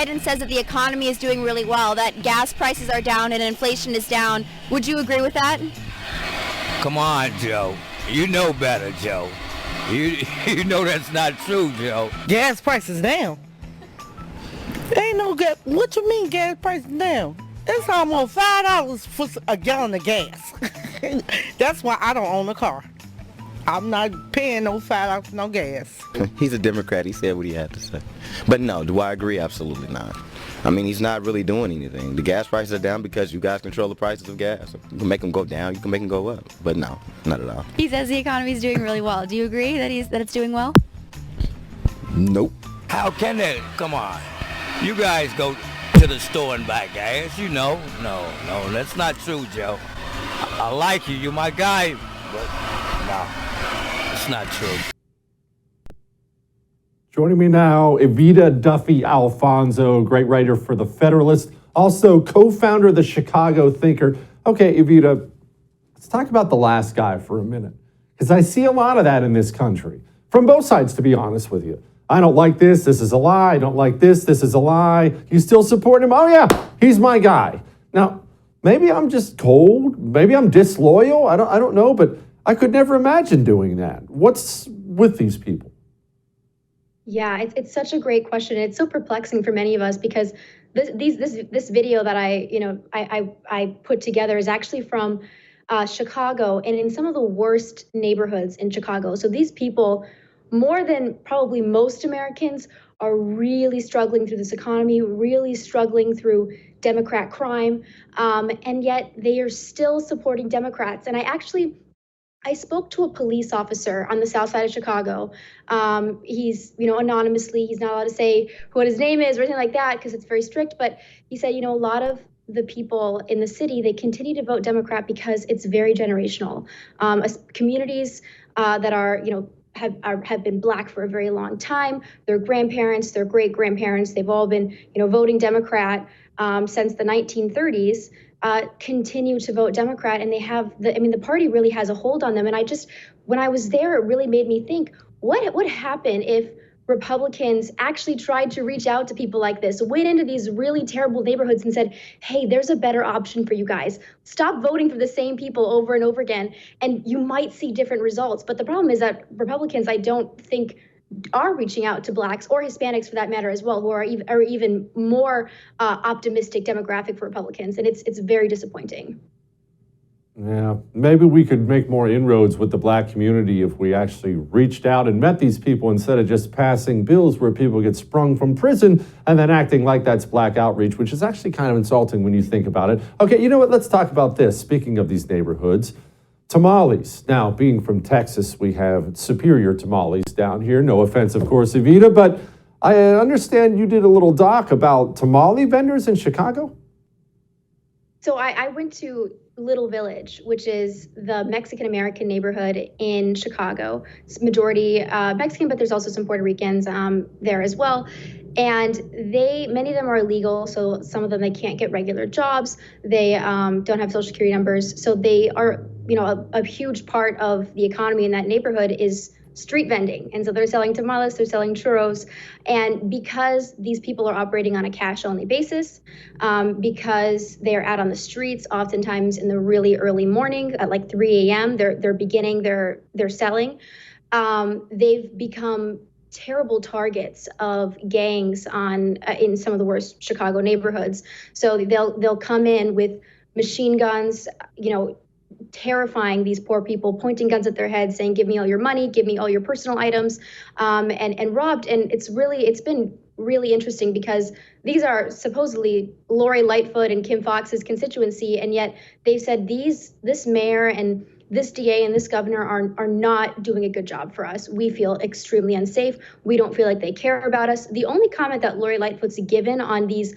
Biden says that the economy is doing really well, that gas prices are down and inflation is down. Would you agree with that? Come on, Joe. You know better, Joe. You know that's not true, Joe. Gas prices down. Ain't no gas. What you mean gas prices down? It's almost $5 for a gallon of gas. That's why I don't own a car. I'm not paying no $5 for no gas. He's a Democrat. He said what he had to say. But no, do I agree? Absolutely not. I mean, he's not really doing anything. The gas prices are down because you guys control the prices of gas. You can make them go down, you can make them go up. But no, not at all. He says the economy is doing really well. Do you agree that it's doing well? Nope. How can they? Come on. You guys go to the store and buy gas. You know. No, that's not true, Joe. I like you. You're my guy. But no, it's not true. Joining me now, Evita Duffy-Alonso, great writer for The Federalist, also co-founder of the Chicago Thinker. Okay, Evita, let's talk about the last guy for a minute, because I see a lot of that in this country, from both sides, to be honest with you. I don't like this is a lie. I don't like this is a lie. You still support him? Oh yeah, he's my guy. Now, maybe I'm just cold, maybe I'm disloyal, I don't know, but I could never imagine doing that. What's with these people? Yeah, it's such a great question. It's so perplexing for many of us because this video that I put together is actually from Chicago and in some of the worst neighborhoods in Chicago. So these people, more than probably most Americans, are really struggling through this economy, really struggling through Democrat crime, and yet they are still supporting Democrats. And I spoke to a police officer on the south side of Chicago. He's, anonymously, he's not allowed to say what his name is or anything like that because it's very strict. But he said, a lot of the people in the city, they continue to vote Democrat because it's very generational. Communities that are, have been Black for a very long time. Their grandparents, their great grandparents, they've all been, voting Democrat since the 1930s. Continue to vote Democrat, and they have the party really has a hold on them. And when I was there, it really made me think, what would happen if Republicans actually tried to reach out to people like this, went into these really terrible neighborhoods and said, hey, there's a better option for you guys. Stop voting for the same people over and over again, and you might see different results. But the problem is that Republicans, I don't think, are reaching out to Blacks or Hispanics for that matter as well, who are even more optimistic demographic for Republicans. And it's very disappointing. Yeah, maybe we could make more inroads with the Black community if we actually reached out and met these people instead of just passing bills where people get sprung from prison and then acting like that's Black outreach, which is actually kind of insulting when you think about it. Okay, you know what? Let's talk about this. Speaking of these neighborhoods, tamales. Now, being from Texas, we have superior tamales down here. No offense, of course, Evita, but I understand you did a little doc about tamale vendors in Chicago? So I went to Little Village, which is the Mexican-American neighborhood in Chicago. It's majority Mexican, but there's also some Puerto Ricans there as well. And many of them are illegal, so some of them, they can't get regular jobs. They don't have social security numbers. So they are, a huge part of the economy in that neighborhood is street vending. And so they're selling tamales, they're selling churros. And because these people are operating on a cash only basis, because they're out on the streets, oftentimes in the really early morning at like 3 a.m., they're beginning their selling. They've become terrible targets of gangs in some of the worst Chicago neighborhoods. So they'll come in with machine guns, terrifying these poor people, pointing guns at their heads, saying, give me all your money, give me all your personal items, and robbed. And it's been really interesting because these are supposedly Lori Lightfoot and Kim Foxx's constituency, and yet they've said this mayor and this DA and this governor are not doing a good job for us. We feel extremely unsafe. We don't feel like they care about us. The only comment that Lori Lightfoot's given on these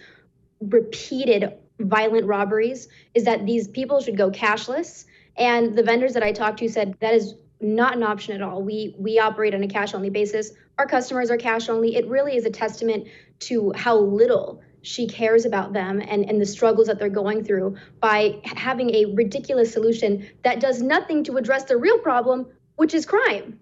repeated violent robberies is that these people should go cashless. And the vendors that I talked to said that is not an option at all. We operate on a cash only basis. Our customers are cash only. It really is a testament to how little she cares about them and the struggles that they're going through by having a ridiculous solution that does nothing to address the real problem, which is crime.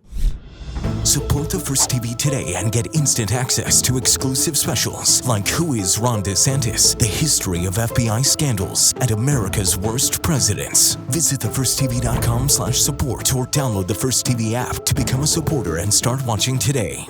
Support the First TV today and get instant access to exclusive specials like Who is Ron DeSantis, The History of FBI Scandals, and America's Worst Presidents. Visit thefirsttv.com/support or download the First TV app to become a supporter and start watching today.